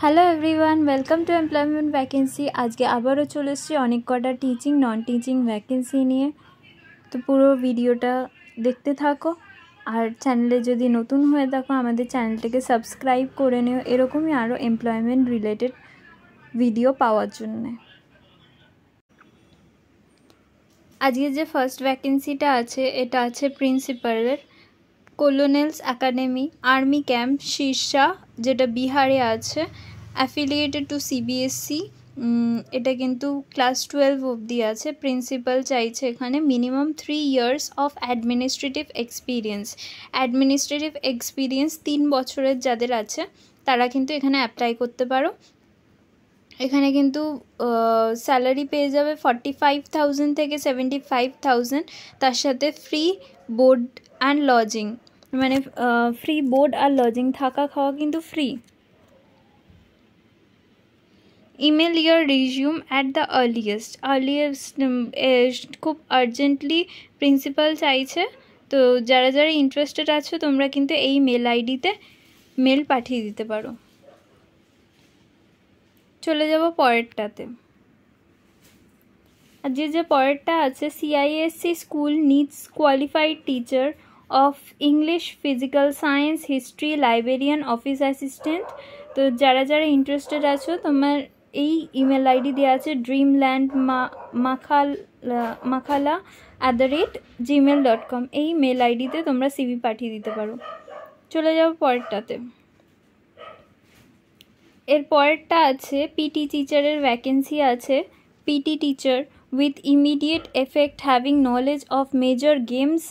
Hello everyone, welcome to employment vacancy. আজকে আবারও চলে এসেছি অনেক কটা টিচিং নন টিচিং ভ্যাকেন্সি নিয়ে। তো পুরো ভিডিওটা দেখতে থাকো, আর চ্যানেলে যদি নতুন হয়ে থাকো আমাদের চ্যানেলটাকে সাবস্ক্রাইব করে নিও এরকমই আরও এমপ্লয়মেন্ট রিলেটেড ভিডিও পাওয়ার জন্যে। আজকে যে ফার্স্ট ভ্যাকেন্সিটা আছে এটা আছে প্রিন্সিপালের, কলোনেলস একাডেমি, আর্মি ক্যাম্প, শীর্ষা, যেটা বিহারে আছে, অ্যাফিলিয়েটেড টু সিবিএসসি। এটা কিন্তু ক্লাস 12 অবধি আছে। প্রিন্সিপাল চাইছে এখানে minimum 3 years of administrative experience 3 বছরের যাদের আছে তারা কিন্তু এখানে অ্যাপ্লাই করতে পারো। এখানে কিন্তু স্যালারি পেয়ে যাবে 45,000 থেকে 75,000, তার সাথে ফ্রি বোর্ড অ্যান্ড লজিং, মানে ফ্রি বোর্ড আর লজিং, থাকা খাওয়া কিন্তু free. Email year resume at the earliest খুব আর্জেন্টলি প্রিন্সিপাল চাইছে। তো যারা যারা ইন্টারেস্টেড আছো তোমরা কিন্তু এই মেল আইডিতে মেল পাঠিয়ে দিতে পারো। চলে যাব পরেরটাতে। আর যে পরেরটা আছে, CISC school needs qualified teacher of English, physical science, history, librarian, office assistant. তো যারা যারা ইন্টারেস্টেড আছো তোমার এই ইমেল আইডি দেওয়া আছে dreamlandmakhala@gmail.com, এই মেল আইডিতে তোমরা সিভি পাঠিয়ে দিতে পারো। চলে যাও পরেরটাতে। এর পরেরটা আছে পিটি টিচারের ভ্যাকেন্সি আছে। PT teacher with immediate effect having knowledge of major games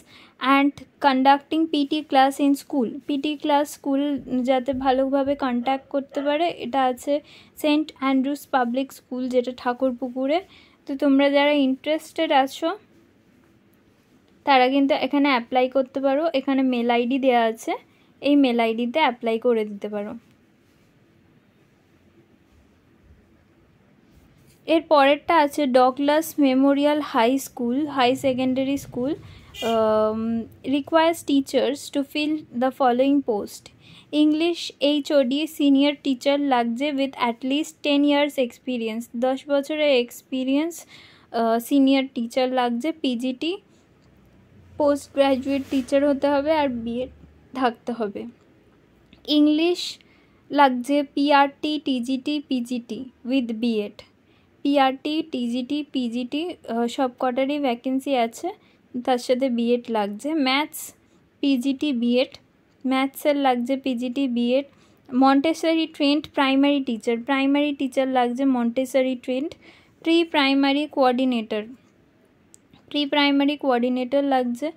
and conducting PT class in school. PT class school যাতে ভালোভাবে কন্ট্যাক্ট করতে পারে এটা আছে সেন্ট অ্যান্ড্রুস পাবলিক স্কুল, যেটা ঠাকুরপুকুরে। তো তোমরা যারা ইন্টারেস্টেড আছো তারা কিন্তু এখানে অ্যাপ্লাই করতে পারো। এখানে মেল আইডি দেওয়া আছে, এই মেল আইডিতে অ্যাপ্লাই করে দিতে পারো। এর পরেরটা আছে Douglas memorial high secondary school requires teachers to fill the following post: English HOD senior teacher লাগছে with at least 10 years experience, 10 বছরের এক্সপিরিয়েন্স সিনিয়র টিচার লাগছে। পিজিটি পোস্ট গ্র্যাজুয়েট টিচার হতে হবে আর বিএড থাকতে হবে। ইংলিশ লাগছে PRT, TGT, PGT with BEd. PRT, TGT, PGT সব কটারই ভ্যাকেন্সি আছে, তার সাথে বিএড লাগছে। ম্যাথস পিজিটি বিএড, ম্যাথসের লাগছে PGT BEd. Montessori trained primary teacher লাগছে Montessori trained. Pre primary coordinator লাগছে।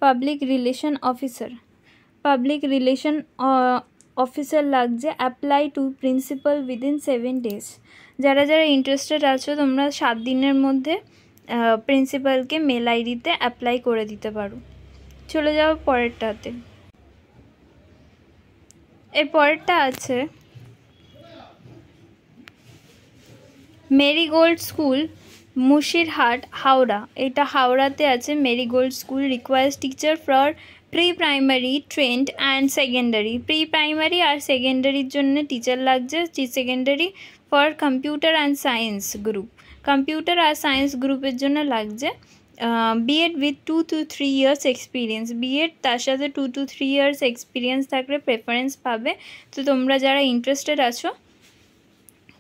পাবলিক রিলেশন অফিসার লাগছে। Apply to principal within 7 days। যারা যারা ইন্টারেস্টেড আছো তোমরা 7 দিনের মধ্যে প্রিন্সিপালকে মেল আইডিতে অ্যাপ্লাই করে দিতে পারো। চলে যাও পরেরটাতে। এর পরেরটা আছে মেরিগোল্ড স্কুল, মুর্শিদাবাদ, হাওড়া। এটা হাওড়াতে আছে Marigold school. Requires teacher for pre primary trained and secondary. Pre primary আর সেকেন্ডারির জন্য টিচার লাগছে। Secondary for computer and science group, computer আর সায়েন্স গ্রুপের জন্য লাগছে। BEd with 2 to 3 years experience, BEd তার সাথে 2 to 3 years এক্সপিরিয়েন্স থাকলে প্রেফারেন্স পাবে। তো তোমরা যারা ইন্টারেস্টেড আছো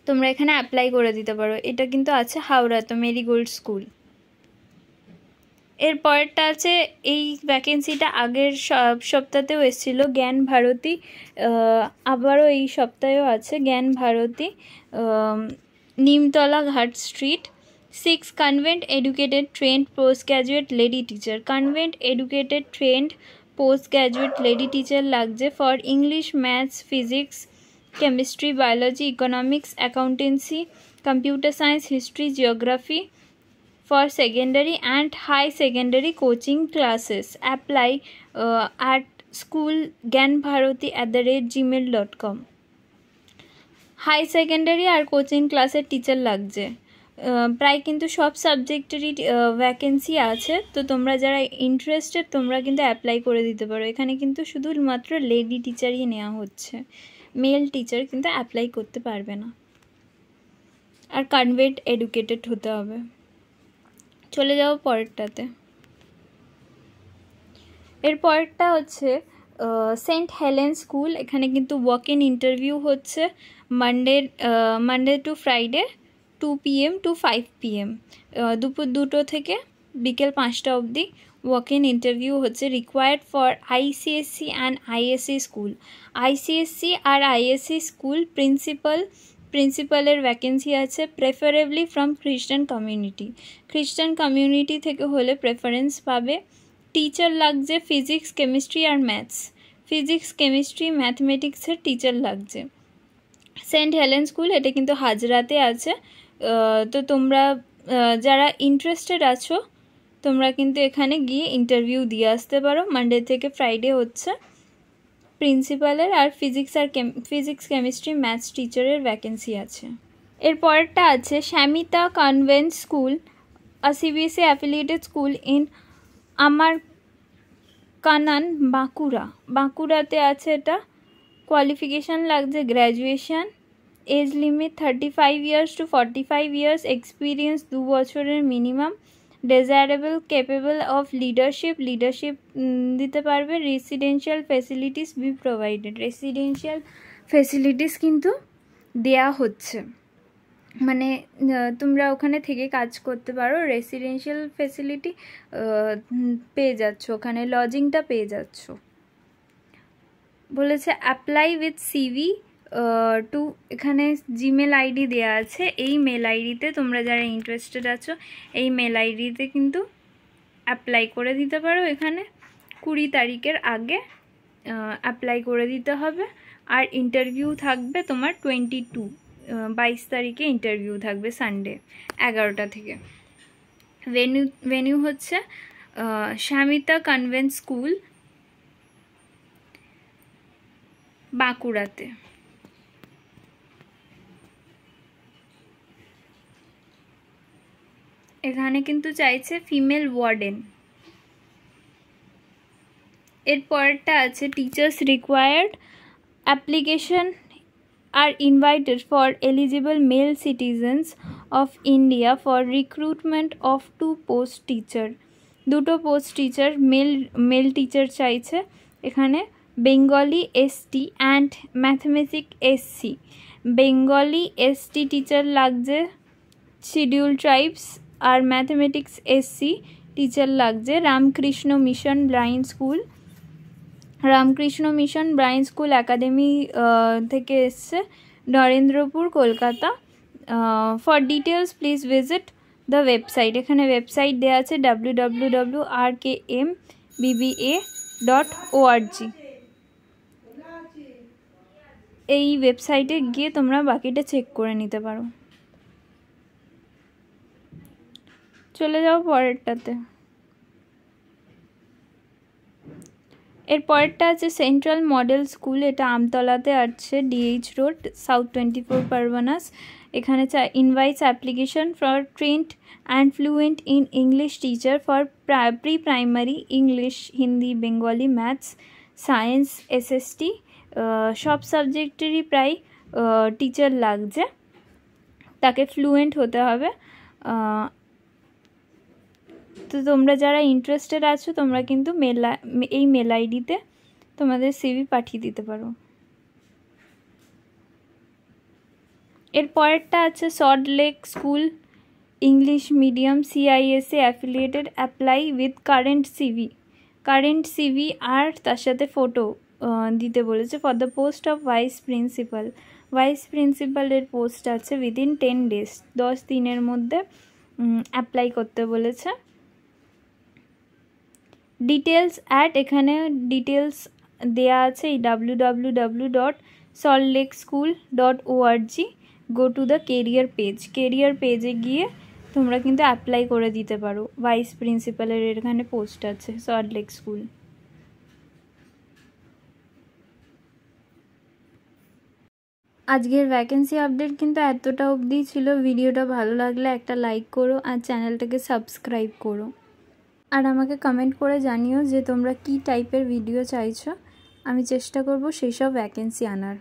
তোমরা এখানে অ্যাপ্লাই করে দিতে পারো। এটা কিন্তু আছে হাওড়া, তো মেরিগোল্ড স্কুল। এর পরেরটা আছে, এই ভ্যাকেন্সিটা আগের সপ্তাহতেও এসেছিলো, জ্ঞান ভারতী, আবারও এই সপ্তাহেও আছে। জ্ঞান Bharati, Nimtala Ghat street. 6 convent educated trained post graduate lady teacher, convent educated trained post graduate lady teacher লাগছে for English, maths, physics, chemistry, biology, economics, accountancy, computer science, history, geography for secondary and high secondary coaching classes. Apply at schoolgyanbharati@gmail.com. High secondary আর coaching ক্লাসের teacher লাগছে। প্রায় কিন্তু সব সাবজেক্টেরই vacancy আছে। তো তোমরা যারা ইন্টারেস্টেড তোমরা কিন্তু অ্যাপ্লাই করে দিতে পারো। এখানে কিন্তু শুধুমাত্র লেডি টিচারই নেওয়া হচ্ছে। মেল টিচার কিন্তু অ্যাপ্লাই করতে পারবে না, আর কনভেন্ট এডুকেটেড হতে হবে। চলে যাও পরেরটাতে। এর পরেরটা হচ্ছে সেন্ট হেলেন স্কুল। এখানে কিন্তু ওয়াক ইন ইন্টারভিউ হচ্ছে Monday to Friday 2 PM to 5 PM, দুপুর 2টো থেকে বিকেল 5টা অবধি ওয়াক ইন ইন্টারভিউ হচ্ছে। Required for ICSE and ISC school. ICSE আর ISC স্কুল প্রিন্সিপালের ভ্যাকেন্সি আছে। প্রেফারেবলি ফ্রম খ্রিস্টান কমিউনিটি থেকে হলে প্রেফারেন্স পাবে। টিচার লাগছে ফিজিক্স, কেমিস্ট্রি আর ম্যাথস। ফিজিক্স, কেমিস্ট্রি, ম্যাথমেটিক্সের টিচার লাগছে। সেন্ট হেলেন স্কুল, এটা কিন্তু হাজরাতে আছে। তো তোমরা যারা ইন্টারেস্টেড আছো তোমরা কিন্তু এখানে গিয়ে ইন্টারভিউ দিয়ে আসতে পারো। মানডে থেকে ফ্রাইডে হচ্ছে। প্রিন্সিপালের আর ফিজিক্স, কেমিস্ট্রি, ম্যাথস টিচারের ভ্যাকেন্সি আছে। এর পরেরটা আছে Shyamita convent school, a CBSE affiliated school in Amar Kanan, বাঁকুড়াতে আছে এটা। কোয়ালিফিকেশান লাগছে graduation. Age limit 35 years to 45 years, experience 2 বছরের minimum. Desirable, capable of leadership দিতে পারবে। Residential facilities be provided. Residential facilities কিন্তু দেয়া হচ্ছে, মানে তোমরা ওখানে থেকে কাজ করতে পারো। রেসিডেন্সিয়াল ফ্যাসিলিটি পেয়ে যাচ্ছ, ওখানে লজিংটা পেয়ে যাচ্ছ। বলেছে অ্যাপ্লাই উইথ CV টু, এখানে জিমেল আইডি দেওয়া আছে। এই মেল আইডিতে তোমরা যারা ইন্টারেস্টেড আছো এই মেল আইডিতে কিন্তু অ্যাপ্লাই করে দিতে পারো। এখানে 20 তারিখের আগে অ্যাপ্লাই করে দিতে হবে। আর ইন্টারভিউ থাকবে তোমার 22 তারিখে ইন্টারভিউ থাকবে, সানডে 11টা থেকে। ভেনিউ হচ্ছে শ্যামিতা কনভেন্ট স্কুল, বাঁকুড়াতে। এখানে কিন্তু চাইছে ফিমেল ওয়ার্ডেন। এর পরেরটা আছে teachers required, application are invited for eligible male citizens of India for recruitment of 2 post teacher, 2টো পোস্ট টিচার, মেল টিচার চাইছে এখানে। Bengali ST and mathematics SC। Bengali ST teacher লাগছে, শিডিউল ট্রাইবস আর mathematics SC teacher লাগছে। Ramakrishna mission blind school academy থেকে এসছে, Narendrapur, Kolkata. For details please visit the website. এখানে website দেওয়া আছে www.rkmBBA.org। এই ওয়েবসাইটে গিয়ে তোমরা বাকিটা চেক করে নিতে পারো। চলে যাও পরেরটাতে। এর পরেরটা আছে সেন্ট্রাল মডেল স্কুল, এটা আমতলাতে আছে, DH রোড, সাউথ 24 পরগনাস। এখানে invites application for trend and fluent in English teacher for pre primary, English, Hindi, Bengali, maths, science, SST, সব সাবজেক্টেরই প্রায় টিচার লাগছে। তাকে ফ্লুয়েন্ট হতে হবে। তো তোমরা যারা ইন্টারেস্টেড আছো তোমরা কিন্তু এই মেল আইডিতে তোমাদের CV পাঠিয়ে দিতে পারো। এর পরেরটা আছে salt lake school, English medium, CISA affiliated, apply with current CV আর তার সাথে ফটো দিতে বলেছে। For the post of vice প্রিন্সিপালের পোস্ট আছে। উইদিন 10 days, 10 দিনের মধ্যে অ্যাপ্লাই করতে বলেছে। ডিটেলস এখানে ডিটেলস দেয়া আছে এই www.saltlakeschool.org। Go to the career পেজে গিয়ে তোমরা কিন্তু অ্যাপ্লাই করে দিতে পারো। ভাইস প্রিন্সিপালের এখানে পোস্ট আছে, সল্ট লেক স্কুল। আজকের ভ্যাকেন্সি আপডেট কিন্তু এতটা অবধি ছিল। ভিডিওটা ভালো লাগলে একটা লাইক করো আর চ্যানেলটাকে সাবস্ক্রাইব করো। আর আমাকে কমেন্ট করে জানিও যে তোমরা কী টাইপের ভিডিও চাইছো, আমি চেষ্টা করব সেই সব ভ্যাকেন্সি আনার।